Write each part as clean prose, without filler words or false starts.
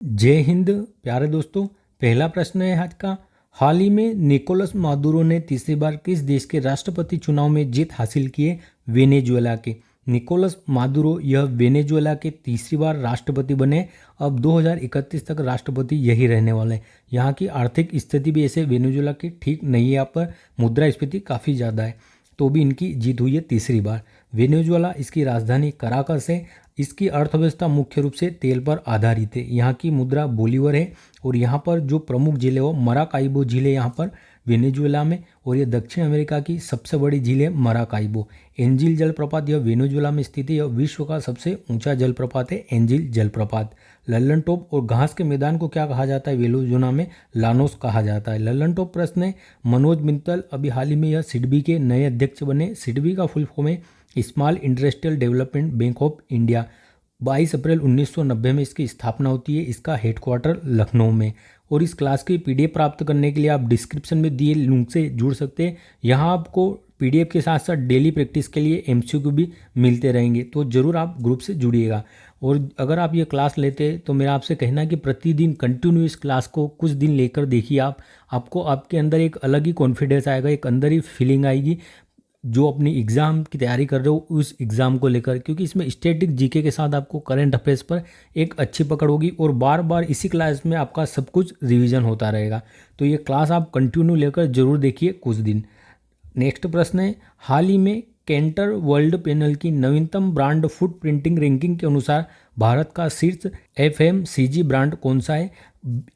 जय हिंद प्यारे दोस्तों। पहला प्रश्न है आज का। हाल ही में निकोलस मादुरो ने तीसरी बार किस देश के राष्ट्रपति चुनाव में जीत हासिल की है? वेनेजुएला के। निकोलस मादुरो यह वेनेजुएला के तीसरी बार राष्ट्रपति बने। अब 2031 तक राष्ट्रपति यही रहने वाले हैं। यहाँ की आर्थिक स्थिति भी ऐसे वेनेजुएला की ठीक नहीं है, यहाँ पर मुद्रास्फीति काफ़ी ज़्यादा है, तो भी इनकी जीत हुई है तीसरी बार। वेनेजुएला, इसकी राजधानी कराकस है। इसकी अर्थव्यवस्था मुख्य रूप से तेल पर आधारित है। यहाँ की मुद्रा बोलीवर है और यहाँ पर जो प्रमुख झील है वो मराकाइबो झील है यहाँ पर वेनेजुएला में, और ये दक्षिण अमेरिका की सबसे बड़ी झील है मराकाइबो। एंजिल जलप्रपात यह वेनेजुएला में स्थित है। यह विश्व का सबसे ऊंचा जलप्रपात है एंजिल जलप्रपात। लल्लन टॉप और घास के मैदान को क्या कहा जाता है? वेनेजुएला में लानोस कहा जाता है। लल्लन टॉप प्रश्न है। मनोज मित्तल अभी हाल ही में यह सिडबी के नए अध्यक्ष बने। सिडबी का फुल फॉर्म है small industrial development bank of India. 22 अप्रैल 1990 में इसकी स्थापना होती है। इसका हेडक्वार्टर लखनऊ में। और इस क्लास की पीडीएफ प्राप्त करने के लिए आप डिस्क्रिप्शन में दिए लिंक से जुड़ सकते हैं। यहाँ आपको पीडीएफ के साथ साथ डेली प्रैक्टिस के लिए एमसीक्यू भी मिलते रहेंगे, तो ज़रूर आप ग्रुप से जुड़िएगा। और अगर आप ये क्लास लेते तो मेरा आपसे कहना है कि प्रतिदिन कंटिन्यू इस क्लास को कुछ दिन लेकर देखिए। आपको आपके अंदर एक अलग ही कॉन्फिडेंस आएगा, एक अंदर ही फीलिंग आएगी जो अपनी एग्ज़ाम की तैयारी कर रहे हो उस एग्ज़ाम को लेकर, क्योंकि इसमें स्टैटिक जीके के साथ आपको करंट अफेयर्स पर एक अच्छी पकड़ होगी और बार बार इसी क्लास में आपका सब कुछ रिवीजन होता रहेगा। तो ये क्लास आप कंटिन्यू लेकर जरूर देखिए कुछ दिन। नेक्स्ट प्रश्न है। हाल ही में कैंटर वर्ल्ड पैनल की नवीनतम ब्रांड फुट प्रिंटिंग रैंकिंग के अनुसार भारत का शीर्ष एफएमसीजी ब्रांड कौन सा है?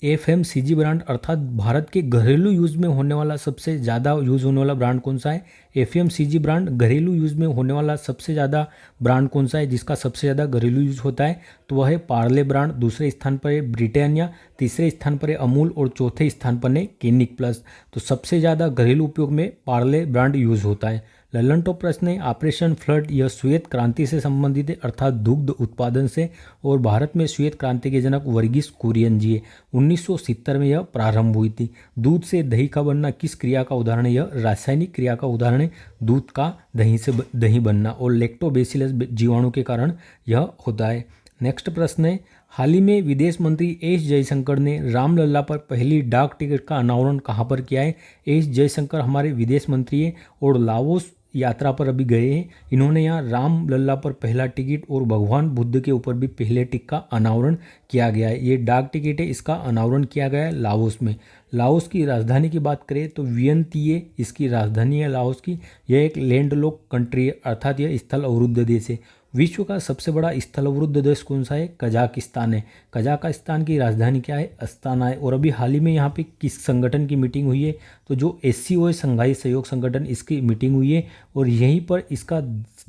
एफएमसीजी ब्रांड अर्थात भारत के घरेलू यूज़ में होने वाला सबसे ज़्यादा यूज़ होने वाला ब्रांड कौन सा है? एफएमसीजी ब्रांड घरेलू यूज़ में होने वाला सबसे ज़्यादा ब्रांड कौन सा है जिसका सबसे ज़्यादा घरेलू यूज़ होता है? तो वह है पार्ले ब्रांड। दूसरे स्थान पर है ब्रिटानिया, तीसरे स्थान पर है अमूल और चौथे स्थान पर है क्लिनिक प्लस। तो सबसे ज़्यादा घरेलू उपयोग में पार्ले ब्रांड यूज़ होता है। लल्लन टॉप प्रश्न है। ऑपरेशन फ्लड यह श्वेत क्रांति से संबंधित है अर्थात दुग्ध उत्पादन से, और भारत में श्वेत क्रांति के जनक वर्गीस कुरियन जी है। 1970 में यह प्रारंभ हुई थी। दूध से दही का बनना किस क्रिया का उदाहरण है? यह रासायनिक क्रिया का उदाहरण है, दूध का दही से दही बनना, और लैक्टोबैसिलस जीवाणु के कारण यह होता है। नेक्स्ट प्रश्न है। हाल ही में विदेश मंत्री एस जयशंकर ने रामलला पर पहली डाक टिकट का अनावरण कहाँ पर किया है? एस जयशंकर हमारे विदेश मंत्री हैं और लाओस यात्रा पर अभी गए हैं। इन्होंने यहाँ रामलला पर पहला टिकट और भगवान बुद्ध के ऊपर भी पहले टिकट का अनावरण किया गया है। ये डाक टिकट है, इसका अनावरण किया गया है लाओस में। लाओस की राजधानी की बात करें तो वियंतिये इसकी राजधानी है लाओस की। यह एक लैंडलॉक कंट्री है अर्थात यह स्थल अवरुद्ध देश है। विश्व का सबसे बड़ा स्थल अवरुद्ध देश कौन सा है? कजाकिस्तान है। कजाकिस्तान की राजधानी क्या है? अस्ताना है। और अभी हाल ही में यहाँ पे किस संगठन की मीटिंग हुई है? तो जो SCO है, संघाई सहयोग संगठन, इसकी मीटिंग हुई है और यहीं पर इसका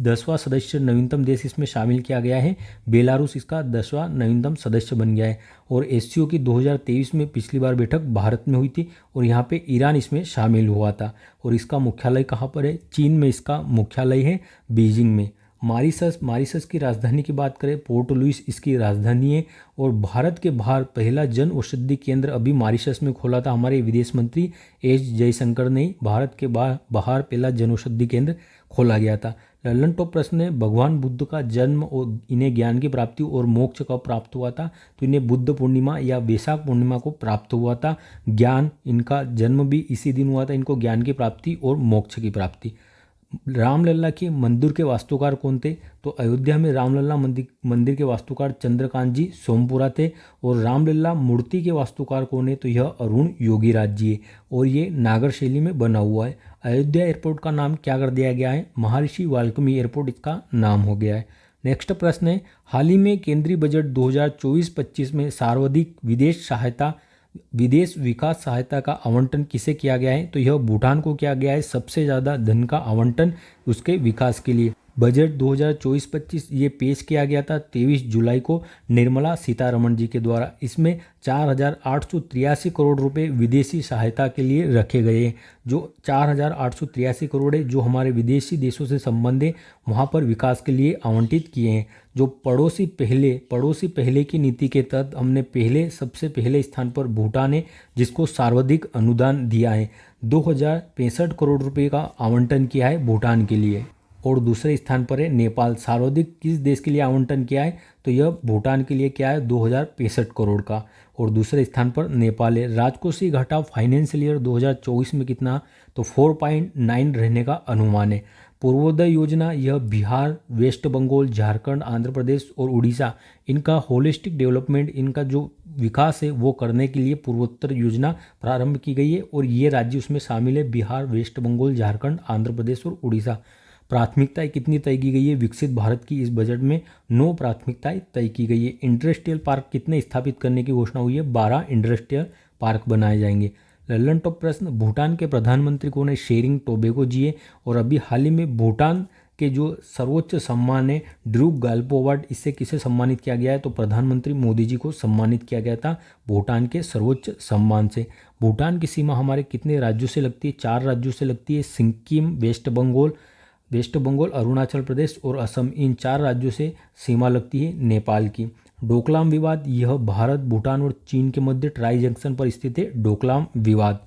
10वां सदस्य नवीनतम देश इसमें शामिल किया गया है। बेलारूस इसका 10वां नवीनतम सदस्य बन गया है। और SCO की 2023 में पिछली बार बैठक भारत में हुई थी और यहाँ पे ईरान इसमें शामिल हुआ था। और इसका मुख्यालय कहाँ पर है? चीन में इसका मुख्यालय है, बीजिंग में। मॉरिशस की राजधानी की बात करें, पोर्ट लुइस इसकी राजधानी है। और भारत के बाहर पहला जन औषधि केंद्र अभी मॉरिशस में खोला था हमारे विदेश मंत्री एस जयशंकर ने। भारत के बाहर पहला जन औषधि केंद्र खोला गया था। लल्लन टॉप प्रश्न है। भगवान बुद्ध का जन्म और इन्हें ज्ञान की प्राप्ति और मोक्ष कब प्राप्त हुआ था? तो इन्हें बुद्ध पूर्णिमा या वैशाख पूर्णिमा को प्राप्त हुआ था। ज्ञान, इनका जन्म भी इसी दिन हुआ था, इनको ज्ञान की प्राप्ति और मोक्ष की प्राप्ति। रामलला के मंदिर के वास्तुकार कौन थे? तो अयोध्या में रामलला मंदिर के वास्तुकार चंद्रकांत जी सोमपुरा थे। और रामलला मूर्ति के वास्तुकार कौन है? तो यह अरुण योगीराज जी है और ये नागर शैली में बना हुआ है। अयोध्या एयरपोर्ट का नाम क्या कर दिया गया है? महर्षि वाल्मीकि एयरपोर्ट इसका नाम हो गया है। नेक्स्ट प्रश्न है। हाल ही में केंद्रीय बजट 2024-25 में सर्वाधिक विदेश विकास सहायता का आवंटन किसे किया गया है? तो यह भूटान को किया गया है सबसे ज़्यादा धन का आवंटन उसके विकास के लिए। बजट 2024-25 ये पेश किया गया था 23 जुलाई को निर्मला सीतारमण जी के द्वारा। इसमें 4,883 करोड़ रुपए विदेशी सहायता के लिए रखे गए हैं। जो 4,883 करोड़ है जो हमारे विदेशी देशों से संबंध है वहाँ पर विकास के लिए आवंटित किए हैं। जो पड़ोसी पहले की नीति के तहत हमने सबसे पहले स्थान पर भूटान है जिसको सर्वाधिक अनुदान दिया है। 2,065 करोड़ रुपए का आवंटन किया है भूटान के लिए। और दूसरे स्थान पर है नेपाल। सर्वाधिक किस देश के लिए आवंटन किया है, तो यह भूटान के लिए क्या है, 2065 करोड़ का, और दूसरे स्थान पर नेपाल है। राजकोषीय घाटा फाइनेंशियल ईयर 2024 में कितना, तो 4.9 रहने का अनुमान है। पूर्वोदय योजना यह बिहार, वेस्ट बंगाल, झारखंड, आंध्र प्रदेश और उड़ीसा, इनका होलिस्टिक डेवलपमेंट, इनका जो विकास है वो करने के लिए पूर्वोत्तर योजना प्रारंभ की गई है, और ये राज्य उसमें शामिल है, बिहार, वेस्ट बंगाल, झारखंड, आंध्र प्रदेश और उड़ीसा। प्राथमिकताएं कितनी तय की गई है, विकसित भारत की इस बजट में 9 प्राथमिकताएं तय की गई है। इंडस्ट्रियल पार्क कितने स्थापित करने की घोषणा हुई है, 12 इंडस्ट्रियल पार्क बनाए जाएंगे। लल्लन टॉप प्रश्न, भूटान के प्रधानमंत्री कौन है, शेरिंग टोबैगो जी है। और अभी हाल ही में भूटान के जो सर्वोच्च सम्मान है ड्रूक गाल्पो अवार्ड, इससे किसे सम्मानित किया गया है, तो प्रधानमंत्री मोदी जी को सम्मानित किया गया था भूटान के सर्वोच्च सम्मान से। भूटान की सीमा हमारे कितने राज्यों से लगती है, 4 राज्यों से लगती है, सिक्किम, वेस्ट बंगाल, अरुणाचल प्रदेश और असम, इन 4 राज्यों से सीमा लगती है नेपाल की। डोकलाम विवाद, यह भारत, भूटान और चीन के मध्य ट्राई जंक्शन पर स्थित है डोकलाम विवाद।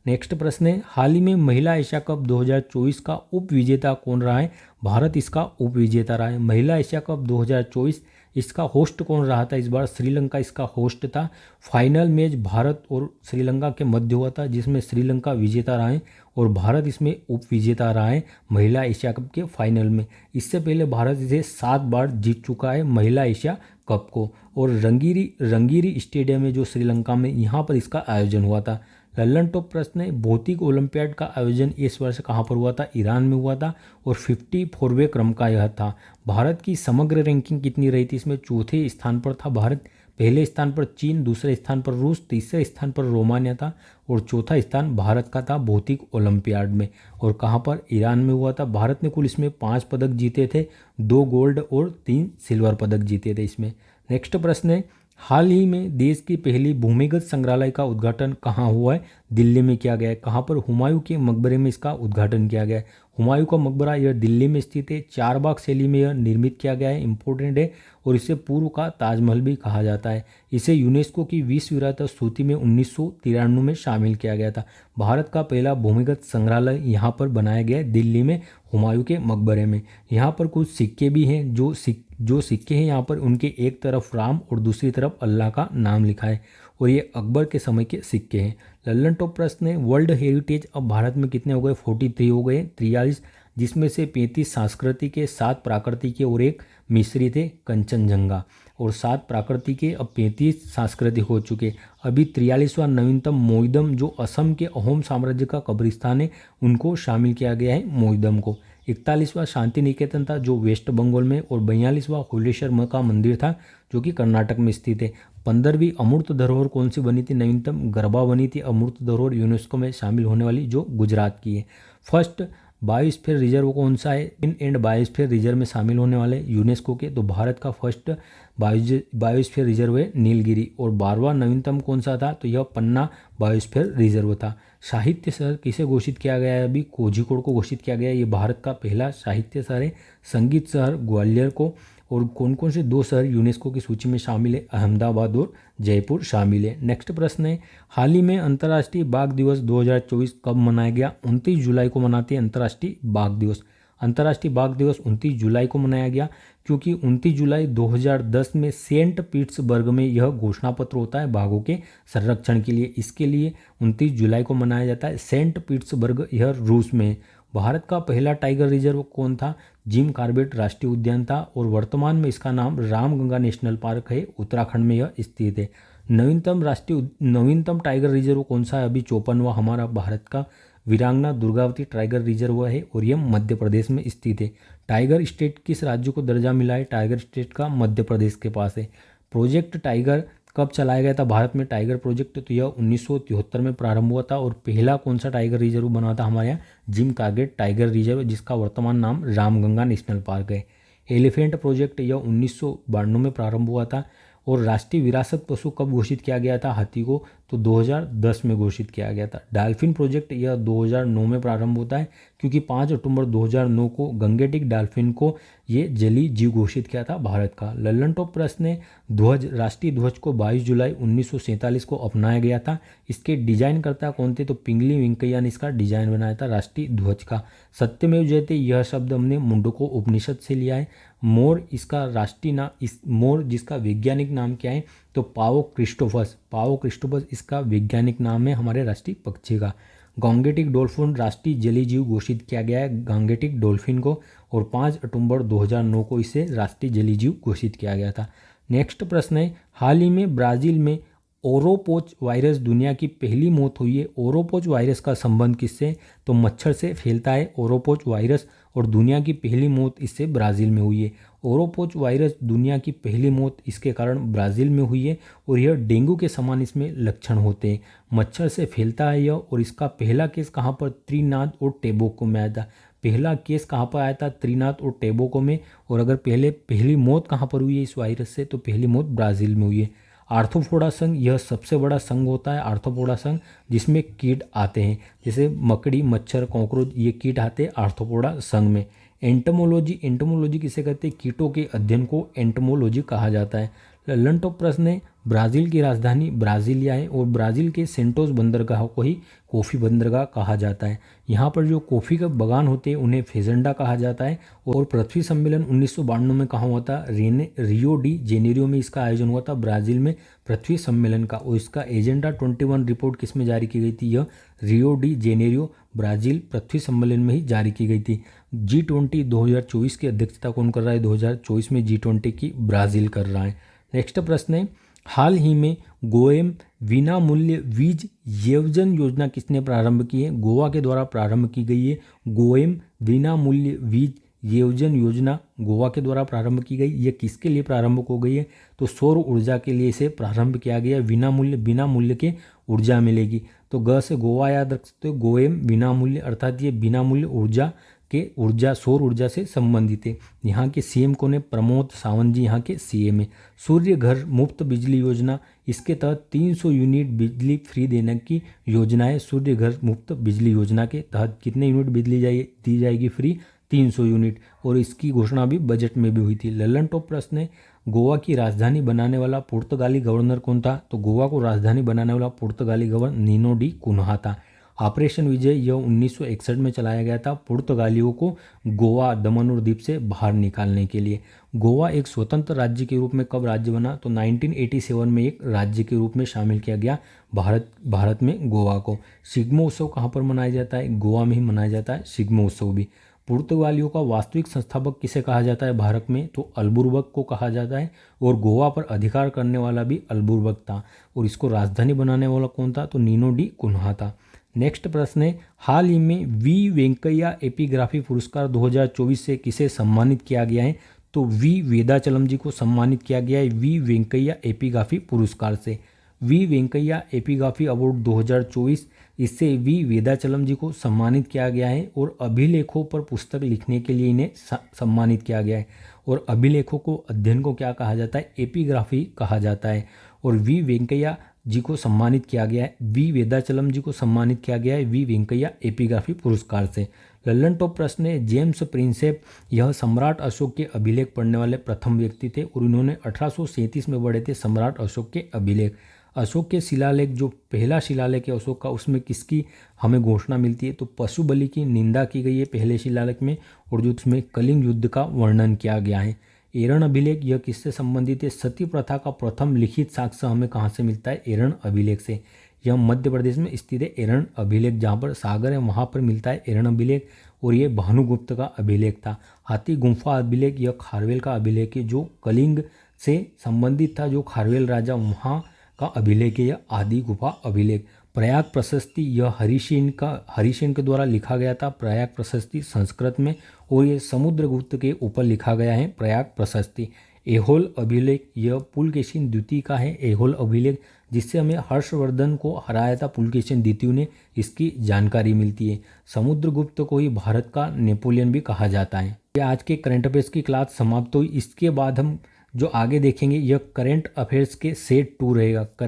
नेक्स्ट प्रश्न है, हाल ही में महिला एशिया कप 2024 का उप विजेता कौन रहा है, भारत इसका उप विजेता रहा है। महिला एशिया कप 2024 इसका होस्ट कौन रहा था, इस बार श्रीलंका इसका होस्ट था। फाइनल मैच भारत और श्रीलंका के मध्य हुआ था, जिसमें श्रीलंका विजेता रहा है और भारत इसमें उप विजेता रहा है महिला एशिया कप के फाइनल में। इससे पहले भारत इसे 7 बार जीत चुका है महिला एशिया कप को, और रंगीरी स्टेडियम में जो श्रीलंका में, यहाँ पर इसका आयोजन हुआ था। लल्लन टॉप प्रश्न है, भौतिक ओलंपियाड का आयोजन इस वर्ष कहाँ पर हुआ था, ईरान में हुआ था, और 54वें क्रम का यह था। भारत की समग्र रैंकिंग कितनी रही थी, इसमें चौथे स्थान पर था भारत, पहले स्थान पर चीन, दूसरे स्थान पर रूस, तीसरे स्थान पर रोमानिया था, और चौथा स्थान भारत का था भौतिक ओलंपियाड में। और कहाँ पर, ईरान में हुआ था। भारत ने कुल इसमें 5 पदक जीते थे, 2 गोल्ड और 3 सिल्वर पदक जीते थे इसमें। नेक्स्ट प्रश्न है, हाल ही में देश की पहली भूमिगत संग्रहालय का उद्घाटन कहाँ हुआ है, दिल्ली में किया गया है। कहाँ पर, हुमायूं के मकबरे में इसका उद्घाटन किया गया है। हुमायूं का मकबरा यह दिल्ली में स्थित है, चारबाग शैली में यह निर्मित किया गया है, इंपॉर्टेंट है, और इसे पूर्व का ताजमहल भी कहा जाता है। इसे यूनेस्को की विश्व विरासत सूची में 1993 में शामिल किया गया था। भारत का पहला भूमिगत संग्रहालय यहाँ पर बनाया गया है दिल्ली में, हुमायूं के मकबरे में। यहाँ पर कुछ सिक्के भी हैं, जो सिक्के हैं यहाँ पर, उनके एक तरफ राम और दूसरी तरफ अल्लाह का नाम लिखा है, और ये अकबर के समय के सिक्के हैं। लल्लन टॉप प्रश्न है, वर्ल्ड हेरिटेज अब भारत में कितने हो गए, 43 हो गए, 43, जिसमें से 35 सांस्कृतिक के, 7 प्राकृतिक के और 1 मिस्री थे, कंचनजंगा, और 7 प्राकृतिक के, अब 35 सांस्कृतिक हो चुके। अभी 43वां नवीनतम मोइदम, जो असम के अहोम साम्राज्य का कब्रिस्तान है, उनको शामिल किया गया है मोइदम को। 41वां शांति निकेतन था, जो वेस्ट बंगाल में, और 42वां होलेश्वर का मंदिर था, जो कि कर्नाटक में स्थित है। 15वीं अमूर्त धरोहर कौन सी बनी थी, नवीनतम गरबा बनी थी अमूर्त धरोहर, यूनेस्को में शामिल होने वाली, जो गुजरात की है। फर्स्ट बायोस्फीयर रिजर्व कौन सा है, इन एंड बायोस्फीयर रिजर्व में शामिल होने वाले यूनेस्को के, तो भारत का फर्स्ट बायोस्फीयर रिजर्व है नीलगिरी। और 12वां नवीनतम कौन सा था, तो यह पन्ना बायोस्फीयर रिजर्व था। साहित्य शहर किसे घोषित किया गया है, अभी कोझिकोड को घोषित किया गया है, ये भारत का पहला साहित्य शहर है। संगीत शहर ग्वालियर को। और कौन कौन से 2 शहर यूनेस्को की सूची में शामिल है, अहमदाबाद और जयपुर शामिल है। नेक्स्ट प्रश्न है, हाल ही में अंतर्राष्ट्रीय बाघ दिवस 2024 कब मनाया गया, 29 जुलाई को मनाते हैं अंतर्राष्ट्रीय बाघ दिवस। अंतर्राष्ट्रीय बाघ दिवस 29 जुलाई को मनाया गया, क्योंकि 29 जुलाई 2010 में सेंट पीटर्सबर्ग में यह घोषणा पत्र होता है बाघों के संरक्षण के लिए, इसके लिए 29 जुलाई को मनाया जाता है। सेंट पीटर्सबर्ग यह रूस में है। भारत का पहला टाइगर रिजर्व कौन था, जिम कॉर्बेट राष्ट्रीय उद्यान था, और वर्तमान में इसका नाम रामगंगा नेशनल पार्क है, उत्तराखंड में यह स्थित है। नवीनतम टाइगर रिजर्व कौन सा है, अभी 54वां हमारा भारत का वीरांगना दुर्गावती टाइगर रिजर्व है, और यह मध्य प्रदेश में स्थित है। टाइगर स्टेट किस राज्य को दर्जा मिला है, टाइगर स्टेट का मध्य प्रदेश के पास है। प्रोजेक्ट टाइगर कब चलाया गया था भारत में, टाइगर प्रोजेक्ट, तो यह 1973 में प्रारंभ हुआ था, और पहला कौन सा टाइगर रिजर्व बना था हमारे यहाँ, जिम कॉर्बेट टाइगर रिजर्व, जिसका वर्तमान नाम रामगंगा नेशनल पार्क है। एलिफेंट प्रोजेक्ट यह 1992 में प्रारंभ हुआ था। और राष्ट्रीय विरासत पशु कब घोषित किया गया था हाथी को, तो 2010 में घोषित किया गया था। डॉल्फिन प्रोजेक्ट यह 2009 में प्रारंभ होता है, क्योंकि 5 अक्टूबर 2009 को गंगेटिक डॉल्फिन को ये जलीय जीव घोषित किया था भारत का। लल्लन टॉप प्रश्न है, ध्वज राष्ट्रीय ध्वज को 22 जुलाई 1947 को अपनाया गया था। इसके डिजाइन करता कौन थे? तो पिंगली वेंकैया ने इसका डिजाइन बनाया था राष्ट्रीय ध्वज का। सत्यमेव जयते यह शब्द हमने मुंडको उपनिषद से लिया है। मोर इसका राष्ट्रीय नाम, इस मोर जिसका वैज्ञानिक नाम क्या है? तो पावो क्रिस्टोपस इसका वैज्ञानिक नाम है हमारे राष्ट्रीय पक्षी का। गांगेटिक डॉल्फिन राष्ट्रीय जलीय जीव घोषित किया गया है गांगेटिक डॉल्फिन को, और 5 अक्टूबर 2009 को इसे राष्ट्रीय जलीय जीव घोषित किया गया था। नेक्स्ट प्रश्न है, हाल ही में ब्राज़ील में ओरोपोच वायरस दुनिया की पहली मौत हुई है। ओरोपोच वायरस का संबंध किससे? तो मच्छर से फैलता है ओरोपोच वायरस, और दुनिया की पहली मौत इससे ब्राज़ील में हुई है। ओरोपोच वायरस दुनिया की पहली मौत इसके कारण ब्राज़ील में हुई है, और यह डेंगू के समान इसमें लक्षण होते हैं। मच्छर से फैलता है यह, और इसका पहला केस कहाँ पर? त्रिनाद और टोबैगो में आया था। पहला केस कहाँ पर आया था? त्रिनाद और टोबैगो में। और अगर पहली मौत कहाँ पर हुई है इस वायरस से? तो पहली मौत ब्राज़ील में हुई है। आर्थ्रोपोडा संघ यह सबसे बड़ा संघ होता है, आर्थ्रोपोडा संघ, जिसमें कीट आते हैं, जैसे मकड़ी, मच्छर, कॉकरोच, ये कीट आते हैं आर्थ्रोपोडा संघ में। एंटोमोलॉजी किसे कहते हैं? कीटों के अध्ययन को एंटोमोलॉजी कहा जाता है। लल्लन टॉप प्रश्न है, ब्राज़ील की राजधानी ब्राज़ीलिया है, और ब्राज़ील के सेंटोस बंदरगाह को ही कॉफ़ी बंदरगाह कहा जाता है। यहाँ पर जो कॉफ़ी के बागान होते हैं उन्हें फेजेंडा कहा जाता है। और पृथ्वी सम्मेलन 1992 में कहाँ हुआ था? रियो डी जेनेरियो में इसका आयोजन हुआ था, ब्राज़ील में पृथ्वी सम्मेलन का। और इसका एजेंडा 21 रिपोर्ट किस में जारी की गई थी? यह रियो डी जेनेरियो ब्राज़ील पृथ्वी सम्मेलन में ही जारी की गई थी। G20 2024 की अध्यक्षता कौन कर रहा है? 2024 में G20 की ब्राज़ील कर रहा है। नेक्स्ट प्रश्न है, हाल ही में गोएम विनामूल्य वीज येवजन योजना किसने प्रारंभ की है? गोवा के द्वारा प्रारंभ की गई है। गोएम विनामूल्य वीज येवजन योजना गोवा के द्वारा प्रारंभ की गई। ये किसके लिए प्रारंभ हो गई है? तो सौर ऊर्जा के लिए इसे प्रारंभ किया गया। बिना मूल्य के ऊर्जा मिलेगी। तो ग से गोवा याद रख सकते हो। गोएम विनामूल्य, अर्थात ये बिना मूल्य ऊर्जा के सौर ऊर्जा से संबंधित है। यहाँ के सीएम कौन है? प्रमोद सावंत जी यहाँ के सीएम है। सूर्य घर मुफ्त बिजली योजना, इसके तहत 300 यूनिट बिजली फ्री देने की योजना है। सूर्य घर मुफ्त बिजली योजना के तहत कितने यूनिट बिजली दी जाएगी फ्री? 300 यूनिट, और इसकी घोषणा भी बजट में भी हुई थी। लल्लन टॉप प्रश्न है, गोवा की राजधानी बनाने वाला पुर्तगाली गवर्नर कौन था? तो गोवा को राजधानी बनाने वाला पुर्तगाली गवर्नर नीनो डी कुन्हा था। ऑपरेशन विजय यह 1961 में चलाया गया था पुर्तगालियों को गोवा, दमन और दीप से बाहर निकालने के लिए। गोवा एक स्वतंत्र राज्य के रूप में कब राज्य बना? तो 1987 में एक राज्य के रूप में शामिल किया गया भारत में गोवा को। सिग्मो उत्सव कहाँ पर मनाया जाता है? गोवा में ही मनाया जाता है सिग्मो उत्सव भी। पुर्तगालियों का वास्तविक संस्थापक किसे कहा जाता है भारत में? तो अल्बुर्बक को कहा जाता है, और गोवा पर अधिकार करने वाला भी अल्बुर्बक था। और इसको राजधानी बनाने वाला कौन था? तो नीनो डी कुन्हा था। नेक्स्ट प्रश्न है, हाल ही में वी वेंकैया एपिग्राफी पुरस्कार 2024 से किसे सम्मानित किया गया है? तो वी वेदाचलम जी को सम्मानित किया गया है वी वेंकैया एपिग्राफी पुरस्कार से। वी वेंकैया एपिग्राफी अवार्ड 2024, इससे वी वेदाचलम जी को सम्मानित किया गया है, और अभिलेखों पर पुस्तक लिखने के लिए इन्हें सम्मानित किया गया है। और अभिलेखों को अध्ययन को क्या कहा जाता है? एपिग्राफी कहा जाता है। और वी वेंकैया जी को सम्मानित किया गया है, वी वेदाचलम जी को सम्मानित किया गया है वी वेंकैया एपिग्राफी पुरस्कार से। लल्लन टॉप प्रश्न है, जेम्स प्रिंसेप यह सम्राट अशोक के अभिलेख पढ़ने वाले प्रथम व्यक्ति थे, और इन्होंने 1837 में पढ़े थे सम्राट अशोक के अभिलेख। अशोक के शिलालेख, जो पहला शिलालेख है अशोक का, उसमें किसकी हमें घोषणा मिलती है? तो पशु बलि की निंदा की गई है पहले शिलालेख में, और जो उसमें कलिंग युद्ध का वर्णन किया गया है। एरण अभिलेख यह किससे संबंधित है? सती प्रथा का प्रथम लिखित साक्ष्य हमें कहाँ से मिलता है? एरण अभिलेख से। यह मध्य प्रदेश में स्थित है एरण अभिलेख, जहाँ पर सागर है वहाँ पर मिलता है एरण अभिलेख, और ये भानुगुप्त का अभिलेख था। हाथी गुम्फा अभिलेख यह खारवेल का अभिलेख है, जो कलिंग से संबंधित था, जो खारवेल राजा वहाँ का अभिलेख है यह आदि गुफा अभिलेख। प्रयाग प्रशस्ति यह हरिसेन के द्वारा लिखा गया था, प्रयाग प्रशस्ति संस्कृत में, और ये समुद्रगुप्त के ऊपर लिखा गया है प्रयाग प्रशस्ति। ऐहोल अभिलेख यह पुलकेशिन द्वितीय का है, ऐहोल अभिलेख, जिससे हमें हर्षवर्धन को हराया था पुलकेशिन द्वितीय ने, इसकी जानकारी मिलती है। समुद्रगुप्त को ही भारत का नेपोलियन भी कहा जाता है। ये आज के करंट अफेयर्स की क्लास समाप्त हुई। इसके बाद हम जो आगे देखेंगे यह करंट अफेयर्स के सेट 2 रहेगा।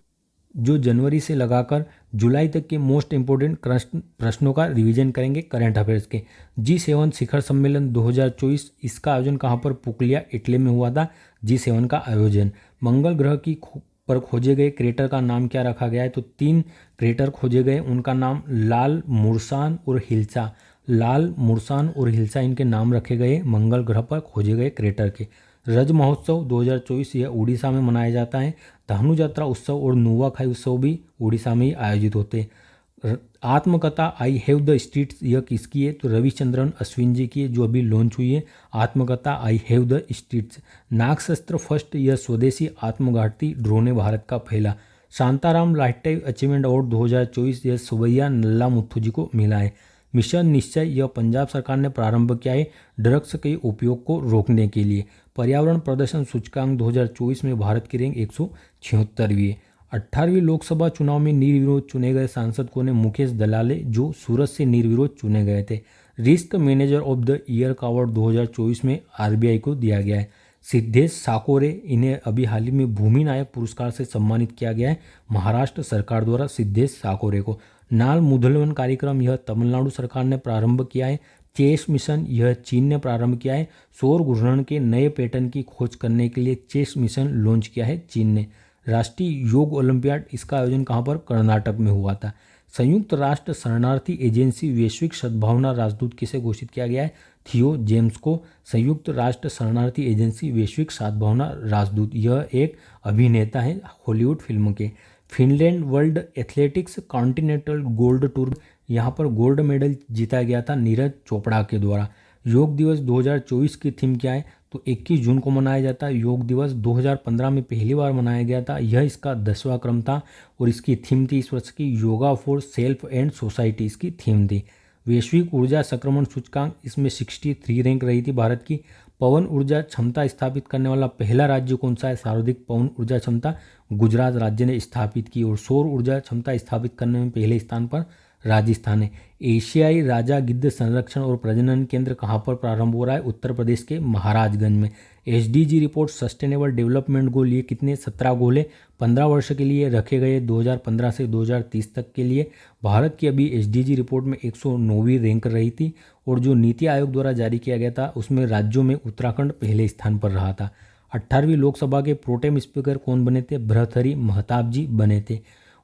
जो जनवरी से लगाकर जुलाई तक के मोस्ट इम्पोर्टेंट प्रश्नों का रिवीजन करेंगे करंट अफेयर्स के। G7 शिखर सम्मेलन 2024, इसका आयोजन कहाँ पर? पुकलिया, इटली में हुआ था G7 का आयोजन। मंगल ग्रह की पर खोजे गए क्रेटर का नाम क्या रखा गया है? तो 3 क्रेटर खोजे गए, उनका नाम लाल, मुर्सान और हिल्सा। लाल, मुर्सान और हिल्सा इनके नाम रखे गए मंगल ग्रह पर खोजे गए क्रेटर के। रज महोत्सव 2024 यह उड़ीसा में मनाया जाता है। धनु यात्रा उत्सव और नुआखाई उत्सव भी उड़ीसा में ही आयोजित होते हैं। आत्मकथा आई हैव द स्ट्रीट्स यह किसकी है? तो रविचंद्रन अश्विन जी की है, जो अभी लॉन्च हुई है आत्मकथा I have the streets. Nagastra first यह स्वदेशी आत्मघाती ड्रोन है भारत का पहला। Shantaram lifetime achievement award 2024 यह सुबैया नल्ला मुथु जी को मिला है। मिशन निश्चय यह पंजाब सरकार ने प्रारंभ किया है ड्रग्स के उपयोग को रोकने के लिए। पर्यावरण प्रदर्शन सूचकांक 2024 में भारत की रैंक 176वीं है। 18वीं लोकसभा चुनाव में निर्विरोध चुने गए सांसद कौन है? मुकेश दलाले, जो सूरत से निर्विरोध चुने गए थे। Risk manager of the year का अवार्ड 2024 में आरबीआई को दिया गया है। सिद्धेश साकोरे, इन्हें अभी हाल ही में भूमि नायक पुरस्कार से सम्मानित किया गया है महाराष्ट्र सरकार द्वारा सिद्धेश साकोरे को। नाल मुद्गलन कार्यक्रम यह तमिलनाडु सरकार ने प्रारंभ किया है। चेस मिशन यह चीन ने प्रारंभ किया है। सौर घूर्णन के नए पैटर्न की खोज करने के लिए चेस मिशन लॉन्च किया है चीन ने। राष्ट्रीय योग ओलंपियाड, इसका आयोजन कहाँ पर? कर्नाटक में हुआ था। संयुक्त राष्ट्र शरणार्थी एजेंसी वैश्विक सद्भावना राजदूत किसे घोषित किया गया है? थियो जेम्स को संयुक्त राष्ट्र शरणार्थी एजेंसी वैश्विक सद्भावना राजदूत। यह एक अभिनेता है हॉलीवुड फिल्म के। Finland world athletics continental gold tour, यहाँ पर गोल्ड मेडल जीता गया था नीरज चोपड़ा के द्वारा। योग दिवस 2024 की थीम क्या है? तो 21 जून को मनाया जाता है। योग दिवस 2015 में पहली बार मनाया गया था, यह इसका 10वां क्रम था और इसकी थीम थी इस वर्ष की yoga for self and society, इसकी थीम थी। वैश्विक ऊर्जा संक्रमण सूचकांक, इसमें 63 रैंक रही थी भारत की। पवन ऊर्जा क्षमता स्थापित करने वाला पहला राज्य कौन सा है? सर्वाधिक पवन ऊर्जा क्षमता गुजरात राज्य ने स्थापित की। और सौर ऊर्जा क्षमता स्थापित करने में पहले स्थान पर राजस्थान है। एशियाई राजा गिद्ध संरक्षण और प्रजनन केंद्र कहाँ पर प्रारंभ हो रहा है? उत्तर प्रदेश के महाराजगंज में। SDG report sustainable development goal, ये कितने? 17 गोल है, 15 वर्ष के लिए रखे गए 2015 से 2030 तक के लिए। भारत की अभी एसडीजी रिपोर्ट में 109वीं रैंक रही थी और जो नीति आयोग द्वारा जारी किया गया था उसमें राज्यों में उत्तराखंड पहले स्थान पर रहा था। 18वीं लोकसभा के प्रोटेम स्पीकर कौन बने थे? भर्तृहरि महताब जी बने थे।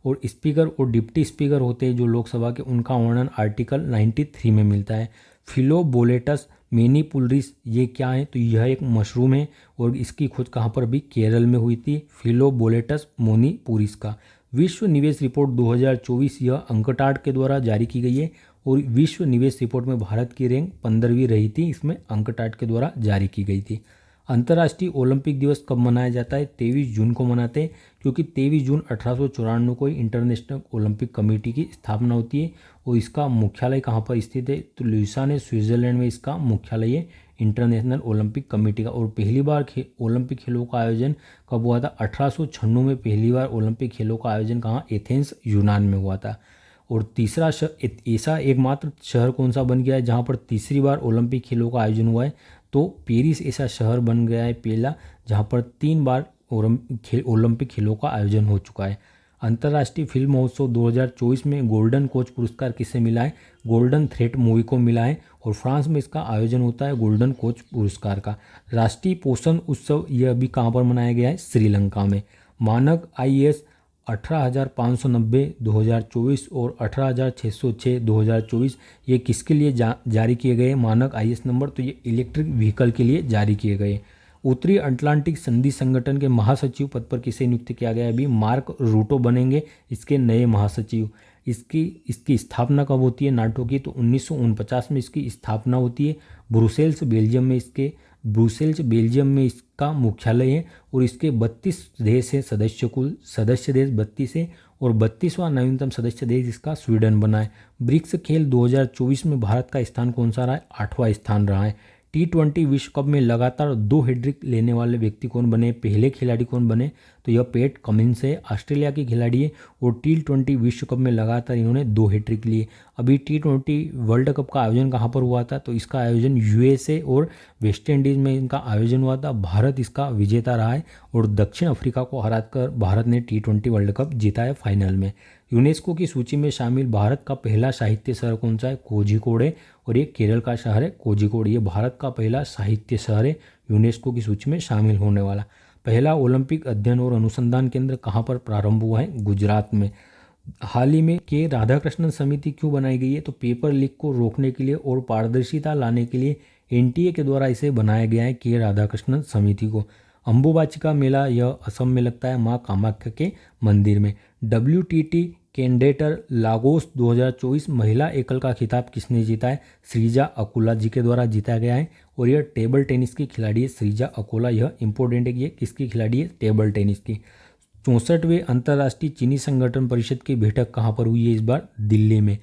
और स्पीकर और डिप्टी स्पीकर होते हैं जो लोकसभा के, उनका वर्णन आर्टिकल 93 में मिलता है। फिलोबोलेटस मेनिपुलरिस ये क्या है? तो यह एक मशरूम है और इसकी खोज कहाँ पर? भी केरल में हुई थी, फिलोबोलेटस मोनिपुरिस का। विश्व निवेश रिपोर्ट 2024 यह अंकटाड के द्वारा जारी की गई है और विश्व निवेश रिपोर्ट में भारत की रैंक 15वीं रही थी, इसमें अंकटाड के द्वारा जारी की गई थी। अंतर्राष्ट्रीय ओलंपिक दिवस कब मनाया जाता है? 23 जून को मनाते हैं, क्योंकि 23 जून 1894 को ही इंटरनेशनल ओलंपिक कमेटी की स्थापना होती है और इसका मुख्यालय कहाँ पर स्थित है? तो लुसाने स्विट्जरलैंड में इसका मुख्यालय है इंटरनेशनल ओलंपिक कमेटी का। और पहली बार ओलंपिक खेलों का आयोजन कब हुआ था? 1896 में पहली बार ओलंपिक खेलों का आयोजन कहाँ? एथेंस यूनान में हुआ था। और तीसरा ऐसा एकमात्र शहर कौन सा बन गया है जहाँ पर तीसरी बार ओलंपिक खेलों का आयोजन हुआ है? तो पेरिस ऐसा शहर बन गया है पहला जहाँ पर 3 बार ओलंपिक खेलों का आयोजन हो चुका है। अंतर्राष्ट्रीय फिल्म महोत्सव 2024 में गोल्डन कोच पुरस्कार किसे मिला है? गोल्डन थ्रेड मूवी को मिला है और फ्रांस में इसका आयोजन होता है गोल्डन कोच पुरस्कार का। राष्ट्रीय पोषण उत्सव यह अभी कहाँ पर मनाया गया है? श्रीलंका में। मानक IAS 18,590 2024 और 18,606 2024 ये किसके लिए जारी किए गए मानक IAS नंबर? तो ये इलेक्ट्रिक व्हीकल के लिए जारी किए गए। उत्तरी अटलांटिक संधि संगठन के महासचिव पद पर किसे नियुक्त किया गया है? अभी मार्क रूटो बनेंगे इसके नए महासचिव। इसकी स्थापना कब होती है नाटो की? तो 1949 में इसकी स्थापना होती है। ब्रुसेल्स बेल्जियम में इसका मुख्यालय है और इसके 32 देश है सदस्य, कुल सदस्य देश 32 है और 32वां नवीनतम सदस्य देश इसका स्वीडन बना है। ब्रिक्स खेल 2024 में भारत का स्थान कौन सा रहा है? 8वां स्थान रहा है। T20 विश्व कप में लगातार 2 हैट्रिक लेने वाले व्यक्ति कौन बने? पहले खिलाड़ी कौन बने? तो यह पैट कमिंस है, ऑस्ट्रेलिया की खिलाड़ी है और T20 विश्व कप में लगातार इन्होंने 2 हैट्रिक लिए। अभी T20 वर्ल्ड कप का आयोजन कहाँ पर हुआ था, तो इसका आयोजन यूएसए और वेस्ट इंडीज़ में इनका आयोजन हुआ था। भारत इसका विजेता रहा है और दक्षिण अफ्रीका को हराकर भारत ने T20 वर्ल्ड कप जीता है फाइनल में। यूनेस्को की सूची में शामिल भारत का पहला साहित्य शहर कौन सा है, कोझिकोड है और ये केरल का शहर है कोझिकोड। ये भारत का पहला साहित्य शहर है यूनेस्को की सूची में शामिल होने वाला। पहला ओलंपिक अध्ययन और अनुसंधान केंद्र कहाँ पर प्रारंभ हुआ है, गुजरात में। हाल ही में के राधाकृष्णन समिति क्यों बनाई गई है, तो पेपर लीक को रोकने के लिए और पारदर्शिता लाने के लिए एनटीए के द्वारा इसे बनाया गया है के राधाकृष्णन समिति को। अंबुबाची का मेला यह असम में लगता है माँ कामाख्या के मंदिर में। WTT कैंडेटर लागोस 2024 महिला एकल का खिताब किसने जीता है, श्रीजा अकोला जी के द्वारा जीता गया है और यह टेबल टेनिस की खिलाड़ी है श्रीजा अकोला। यह इंपॉर्टेंट है कि ये किसकी खिलाड़ी है, टेबल टेनिस की। 64वें अंतर्राष्ट्रीय चीनी संगठन परिषद की बैठक कहाँ पर हुई है, इस बार दिल्ली में।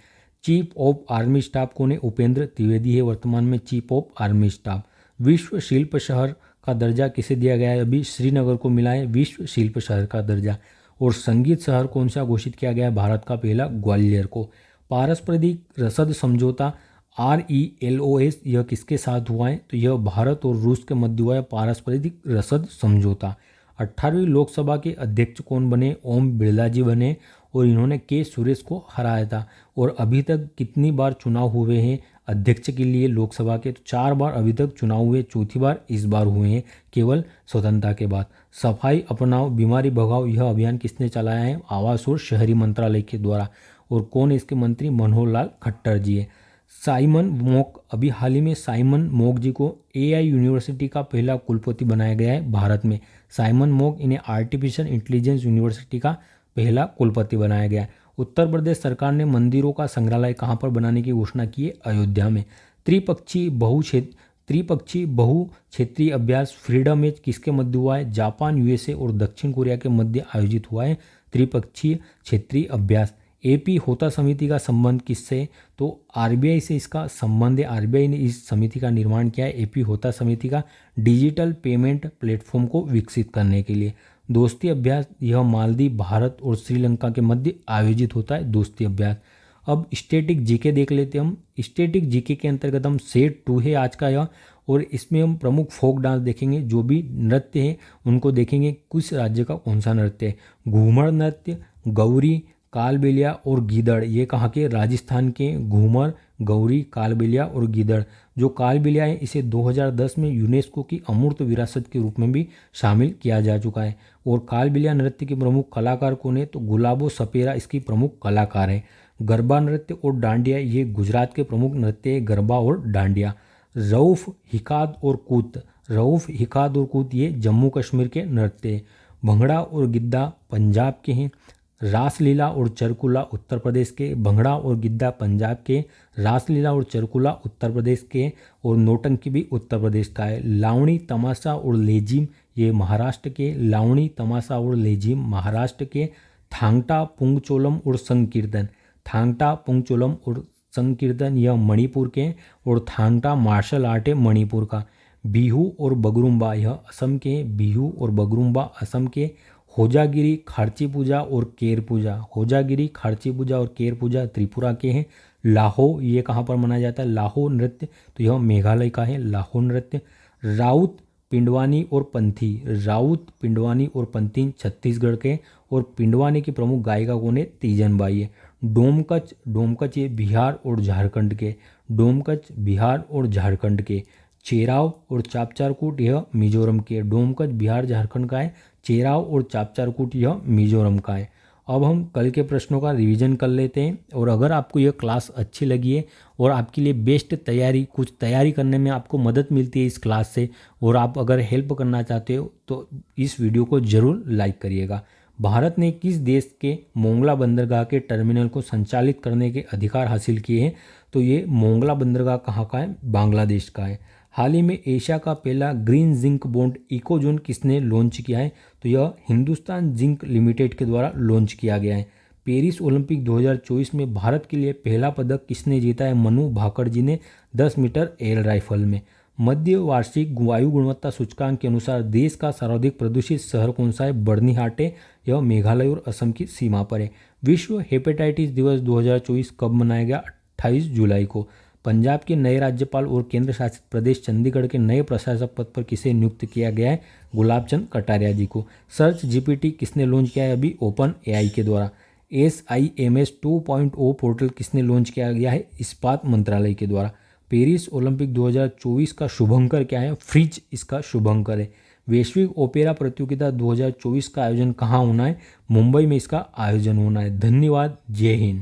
चीफ ऑफ आर्मी स्टाफ कौन है, उपेंद्र त्रिवेदी है वर्तमान में चीफ ऑफ आर्मी स्टाफ। विश्व शिल्प शहर का दर्जा किसे दिया गया है, अभी श्रीनगर को मिला है विश्व शिल्प शहर का दर्जा। और संगीत शहर कौन सा घोषित किया गया है, भारत का पहला ग्वालियर को। पारस्परिक रसद समझौता RELOS यह किसके साथ हुआ है, तो यह भारत और रूस के मध्य हुआ है पारस्परिक रसद समझौता। 18वीं लोकसभा के अध्यक्ष कौन बने, ओम बिरला जी बने और इन्होंने के सुरेश को हराया था। और अभी तक कितनी बार चुनाव हुए हैं अध्यक्ष के लिए लोकसभा के, तो 4 बार अभी तक चुनाव हुए, चौथी बार इस बार हुए हैं केवल स्वतंत्रता के बाद। सफाई अपनाओ बीमारी भगाओ यह अभियान किसने चलाया है, आवास और शहरी मंत्रालय के द्वारा। और कौन है इसके मंत्री, मनोहर लाल खट्टर जी है। साइमन मोक, अभी हाल ही में साइमन मोक जी को AI यूनिवर्सिटी का पहला कुलपति बनाया गया है भारत में। साइमन मोक इन्हें आर्टिफिशियल इंटेलिजेंस यूनिवर्सिटी का पहला कुलपति बनाया गया है। उत्तर प्रदेश सरकार ने मंदिरों का संग्रहालय कहाँ पर बनाने की घोषणा की है, अयोध्या में। त्रिपक्षीय बहु क्षेत्रीय अभ्यास फ्रीडम एज किसके मध्य हुआ है, जापान, USA और दक्षिण कोरिया के मध्य आयोजित हुआ है त्रिपक्षीय क्षेत्रीय अभ्यास। AP होता समिति का संबंध किससे, तो RBI से इसका संबंध है। RBI ने इस समिति का निर्माण किया है AP होता समिति का, डिजिटल पेमेंट प्लेटफॉर्म को विकसित करने के लिए। दोस्ती अभ्यास यह मालदीव, भारत और श्रीलंका के मध्य आयोजित होता है दोस्ती अभ्यास। अब स्टैटिक जीके देख लेते हैं हम। स्टैटिक जीके के अंतर्गत हम सेट 2 है आज का यह, और इसमें हम प्रमुख फोक डांस देखेंगे, जो भी नृत्य हैं उनको देखेंगे किस राज्य का कौन सा नृत्य है। घूमर नृत्य, गौरी, कालबेलिया और गीदड़ ये कहाँ के, राजस्थान के। घूमर, गौरी, कालबेलिया और गीदड़। जो कालबेलिया है इसे 2010 में यूनेस्को की अमूर्त विरासत के रूप में भी शामिल किया जा चुका है। और कालबेलिया नृत्य के प्रमुख कलाकार कौन है, तो गुलाबो सपेरा इसकी प्रमुख कलाकार है। गरबा नृत्य और डांडिया ये गुजरात के प्रमुख नृत्य है, गरबा और डांडिया। रऊफ, हिकाद और कूत, रऊफ, हिकाद और कूत ये जम्मू कश्मीर के नृत्य है। भंगड़ा और गिद्दा पंजाब के हैं। रासलीला और चरकुला उत्तर प्रदेश के। भंगड़ा और गिद्दा पंजाब के, रासलीला और चरकुला उत्तर प्रदेश के और नौटंकी भी उत्तर प्रदेश का है। लावणी, तमाशा और लेजिम ये महाराष्ट्र के। लावणी, तमाशा और लेजिम महाराष्ट्र के। थांगटा, पुंगचोलम और संकीर्तन, थांगटा, पुंगचोलम और संकीर्तन यह मणिपुर के और थांगटा मार्शल आर्ट है मणिपुर का। बिहू और बगरुम्बा यह असम के। बिहू और बगरुम्बा असम के। होजागिरी, खार्ची पूजा और केर पूजा, होजागिरी, खार्ची पूजा और केर पूजा त्रिपुरा के हैं। लाहो ये कहाँ पर मनाया जाता है, लाहो नृत्य तो यह मेघालय का है लाहो नृत्य। राउत, पिंडवानी और पंथी, राउत, पिंडवानी और पंथी छत्तीसगढ़ के और पिंडवानी की प्रमुख गायिका कौन है, तीजन बाई है। डोमकच, डोमकच ये बिहार और झारखंड के। डोमकच बिहार और झारखंड के। चेराव और चापचारकूट यह मिजोरम के। डोमकच बिहार झारखंड का है, चेराव और चापचारकूट यह मिजोरम का है। अब हम कल के प्रश्नों का रिवीजन कर लेते हैं। और अगर आपको यह क्लास अच्छी लगी है और आपके लिए बेस्ट तैयारी, कुछ तैयारी करने में आपको मदद मिलती है इस क्लास से, और आप अगर हेल्प करना चाहते हो तो इस वीडियो को ज़रूर लाइक करिएगा। भारत ने किस देश के मोंगला बंदरगाह के टर्मिनल को संचालित करने के अधिकार हासिल किए हैं, तो ये मोंगला बंदरगाह कहाँ का है, बांग्लादेश का है। हाल ही में एशिया का पहला ग्रीन जिंक बॉन्ड इकोजोन किसने लॉन्च किया है, तो यह हिंदुस्तान जिंक लिमिटेड के द्वारा लॉन्च किया गया है। पेरिस ओलंपिक 2024 में भारत के लिए पहला पदक किसने जीता है, मनु भाकर जी ने 10 मीटर एयर राइफल में। मध्य वार्षिक वायु गुणवत्ता सूचकांक के अनुसार देश का सर्वाधिक प्रदूषित शहर कौन सा है? बर्निहाट है। यह मेघालय और असम की सीमा पर है। विश्व हेपेटाइटिस दिवस 2024 कब मनाया गया? 28 जुलाई को। पंजाब के नए राज्यपाल और केंद्र शासित प्रदेश चंडीगढ़ के नए प्रशासक पद पर किसे नियुक्त किया गया है? गुलाब चंद कटारिया जी को। सर्च जीपीटी किसने लॉन्च किया है? अभी ओपन एआई के द्वारा। SIMS 2.0 पोर्टल किसने लॉन्च किया गया है? इस्पात मंत्रालय के द्वारा। पेरिस ओलंपिक 2024 का शुभंकर क्या है? फ्रिज इसका शुभंकर है। वैश्विक ओपेरा प्रतियोगिता 2024 का आयोजन कहाँ होना है? मुंबई में इसका आयोजन होना है। धन्यवाद। जय हिंद।